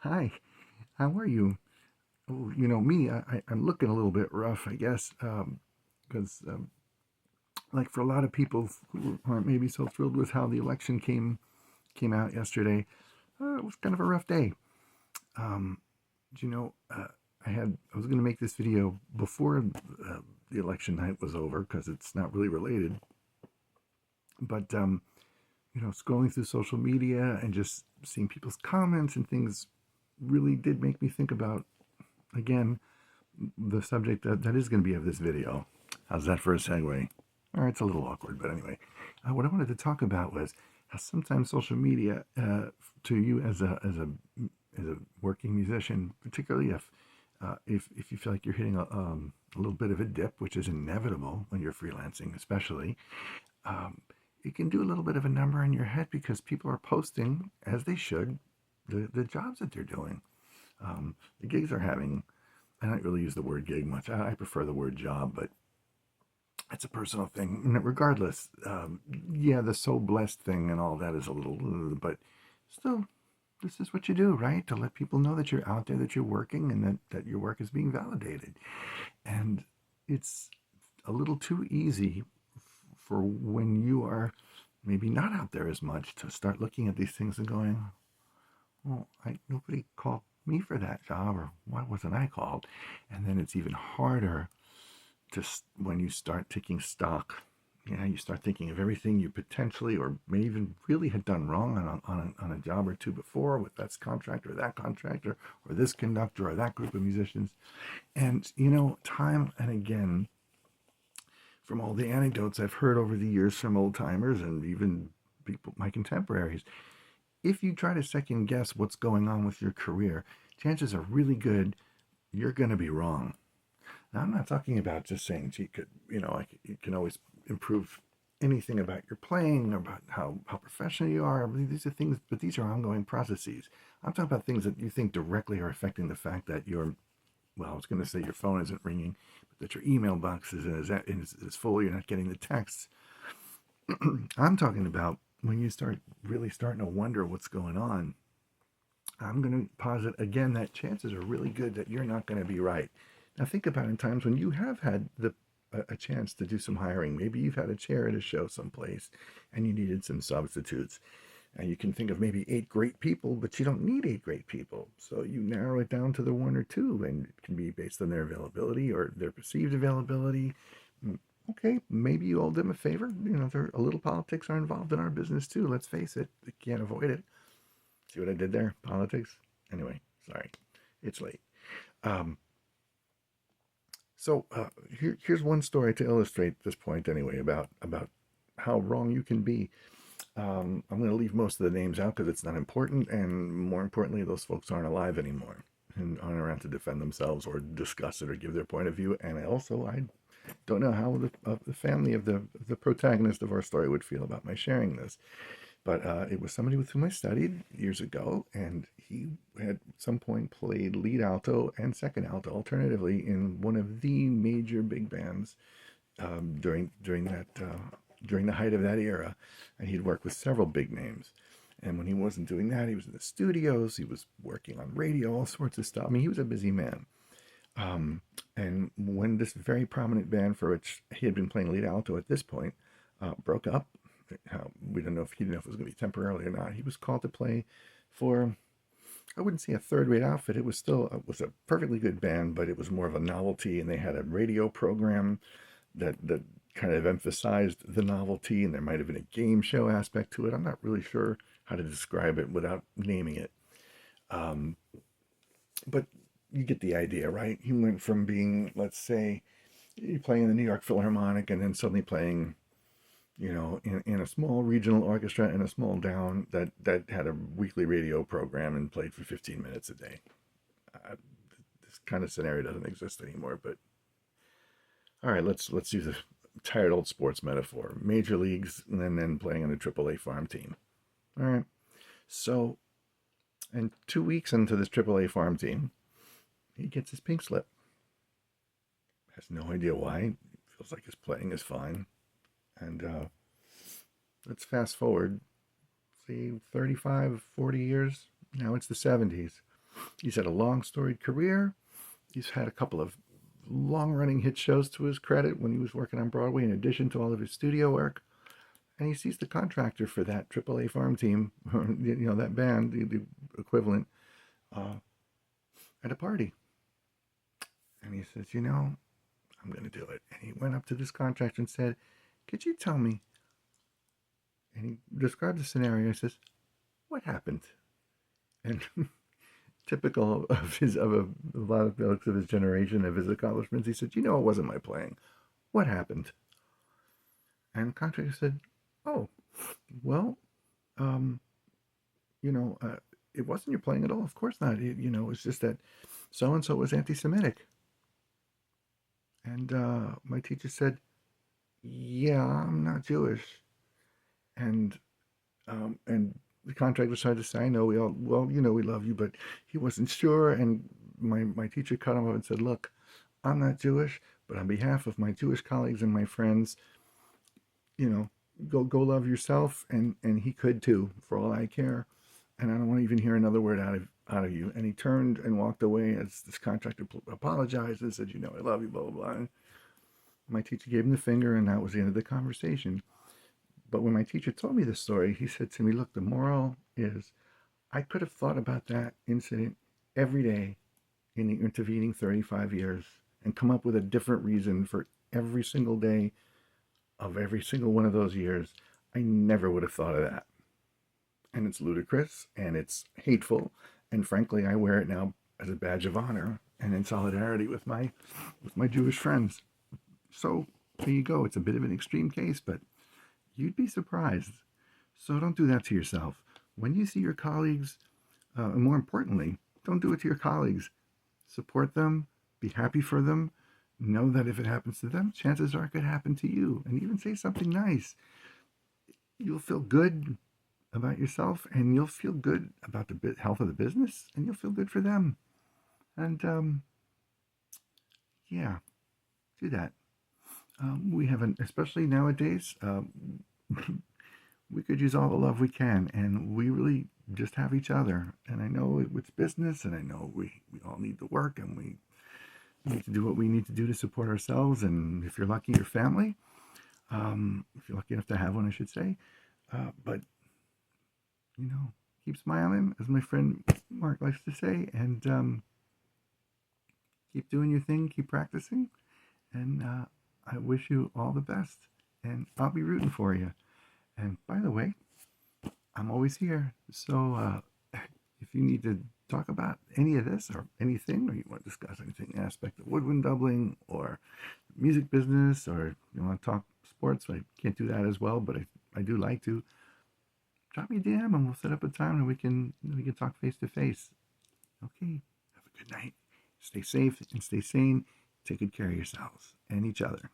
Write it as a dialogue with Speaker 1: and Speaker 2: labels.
Speaker 1: Hi, how are you? Oh, me, I'm looking a little bit rough, I guess, because, like for a lot of people who aren't maybe so thrilled with how the election came out yesterday, it was kind of a rough day. Um, you know, I was going to make this video before the election night was over because it's not really related, but scrolling through social media and just seeing people's comments and things really did make me think about again the subject that is going to be of this video. How's that for a segue? All right, it's a little awkward, but anyway, what I wanted to talk about was how sometimes social media, to you as a working musician, particularly if you feel like you're hitting a little bit of a dip, which is inevitable when you're freelancing, especially, um, it can do a little bit of a number in your head because people are posting as they should the jobs that they're doing, the gigs they're having. I don't really use the word gig much. I prefer the word job, but it's a personal thing. Regardless, yeah, the so blessed thing and all that is a little, but still, this is what you do, right? To let people know that you're out there, that you're working, and that your work is being validated. And it's a little too easy for when you are maybe not out there as much to start looking at these things and going, well, nobody called me for that job, or why wasn't I called? And then it's even harder just when you start taking stock. Yeah, you start thinking of everything you potentially or may even really had done wrong on a job or two before with that contractor or that contractor or this conductor or that group of musicians. And, time and again, from all the anecdotes I've heard over the years from old timers and even people, my contemporaries, if you try to second guess what's going on with your career, chances are really good you're going to be wrong. Now, I'm not talking about just saying, gee, you can always improve anything about your playing or about how professional you are. These are things, but these are ongoing processes. I'm talking about things that you think directly are affecting the fact that well, I was going to say your phone isn't ringing, but that your email box is full, you're not getting the texts. I'm talking about when you start really starting to wonder what's going on. I'm going to posit again that chances are really good that you're not going to be right. Now think about in times when you have had a chance to do some hiring. Maybe you've had a chair at a show someplace and you needed some substitutes. And you can think of maybe 8 great people, but you don't need 8 great people. So you narrow it down to the one or two, and it can be based on their availability or their perceived availability. Okay, maybe you owe them a favor. A little politics are involved in our business too. Let's face it, you can't avoid it. See what I did there? Politics. Anyway, sorry, it's late. Um, here's one story to illustrate this point. Anyway, about how wrong you can be. I'm going to leave most of the names out because it's not important, and more importantly, those folks aren't alive anymore and aren't around to defend themselves or discuss it or give their point of view. And I don't know how the family of the protagonist of our story would feel about my sharing this. But it was somebody with whom I studied years ago, and he had at some point played lead alto and second alto alternatively in one of the major big bands during the height of that era, and he'd worked with several big names. And when he wasn't doing that, he was in the studios. He was working on radio, all sorts of stuff. I mean, he was a busy man. And when this very prominent band for which he had been playing lead alto at this point broke up, we didn't know if he didn't know if it was going to be temporarily or not. He was called to play for, I wouldn't say a third-rate outfit. It was still it was a perfectly good band, but it was more of a novelty, and they had a radio program that kind of emphasized the novelty, and there might have been a game show aspect to it. I'm not really sure how to describe it without naming it. Um, but you get the idea, right? He went from being, let's say, playing in the New York Philharmonic and then suddenly playing, in a small regional orchestra in a small town that had a weekly radio program and played for 15 minutes a day. Uh, this kind of scenario doesn't exist anymore, but all right, let's use a tired old sports metaphor. Major leagues and then playing on a AAA farm team. All right. So, and 2 weeks into this AAA farm team, he gets his pink slip. Has no idea why. Feels like his playing is fine. And let's fast forward, see, 35, 40 years. Now it's the 70s. He's had a long storied career. He's had a couple of long running hit shows to his credit when he was working on Broadway, in addition to all of his studio work. And he sees the contractor for that AAA farm team, that band, the equivalent, uh, at a party. And he says, I'm going to do it. And he went up to this contractor and said, could you tell me? And he described the scenario. He says, what happened? And typical of a lot of folks of his generation, of his accomplishments, he said, it wasn't my playing. What happened? And the contractor said, oh, well, um, it wasn't your playing at all. Of course not. It's just that so-and-so was anti-Semitic. And my teacher said, yeah, I'm not Jewish. And the contractor started to say, I know we love you, but he wasn't sure. And my teacher cut him off and said, look, I'm not Jewish, but on behalf of my Jewish colleagues and my friends, go love yourself. And he could too, for all I care. And I don't want to even hear another word out of you. And he turned and walked away as this contractor apologized and said, I love you, blah, blah, blah. And my teacher gave him the finger, and that was the end of the conversation. But when my teacher told me this story, he said to me, look, the moral is I could have thought about that incident every day in the intervening 35 years and come up with a different reason for every single day of every single one of those years. I never would have thought of that. And it's ludicrous and it's hateful. And frankly, I wear it now as a badge of honor and in solidarity with my Jewish friends. So there you go. It's a bit of an extreme case, but you'd be surprised. So don't do that to yourself. When you see your colleagues, and more importantly, don't do it to your colleagues. Support them, be happy for them, know that if it happens to them, chances are it could happen to you. And even say something nice. You'll feel good about yourself, and you'll feel good about the health of the business, and you'll feel good for them. And yeah, do that. We haven't, especially nowadays, we could use all the love we can, and we really just have each other. And I know it's business, and I know we all need to work, and we need to do what we need to do to support ourselves. And if you're lucky, your family, if you're lucky enough to have one, I should say. But keep smiling, as my friend Mark likes to say, and keep doing your thing, keep practicing, and I wish you all the best, and I'll be rooting for you. And by the way, I'm always here. So if you need to talk about any of this or anything, or you want to discuss anything aspect of woodwind doubling or music business, or you want to talk sports, I can't do that as well, but I do like to. Drop me a DM and we'll set up a time and we can talk face to face. Okay. Have a good night. Stay safe and stay sane. Take good care of yourselves and each other.